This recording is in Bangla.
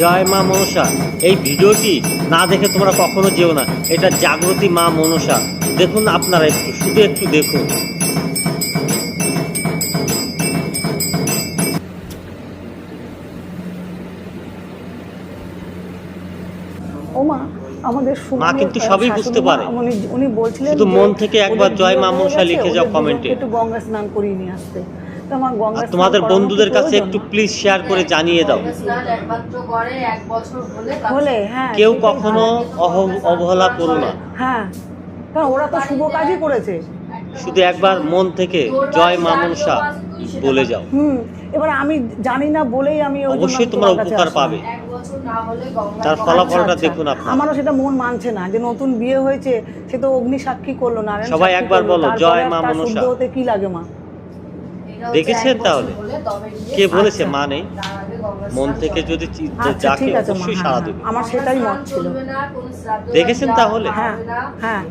জয় মা মনসা। এই ভিডিওটি না দেখে তোমরা কখনো যেও না। এটা জাগ্রতী মা মনসা। দেখুন আপনারা একটু, শুধু একটু দেখুন। ওমা আমাদের মা কিন্তু সবই বুঝতে পারে। উনি বলছিলেন শুধু মন থেকে একবার জয় মা মনসা লিখে যাও কমেন্টে। একটু গঙ্গা স্নান করিয়ে নিয়ে আসতে। তো আমার গঙ্গা আর তোমাদের বন্ধুদের কাছে একটু প্লিজ শেয়ার করে জানিয়ে দাও। হলে হ্যাঁ কেউ কখনো অবহেলা করো না। হ্যাঁ, কারণ ওরা তো শুভ কাজই করেছে। শুধু একবার মন থেকে জয় মা মনসা বলে যাও। এবার আমি জানি না বলেই আমি অবশ্যই তোমরা উপকার পাবে। তার ফলাফলটা দেখুন আপনারা। আমারও সেটা মন মানছে না যে নতুন বিয়ে হয়েছে, সে তো অগ্নি সাক্ষী করলো না। সবাই একবার বলো জয় মা মনসা। শুদ্ধ হতে কি লাগে মা? দেখেছেন তাহলে কে বলেছে মা নেই? মন থেকে যদি যাকে অবশ্যই সাড়া দেবে। আমার সেটাই মত ছিল। দেখেছেন তাহলে? হ্যাঁ হ্যাঁ।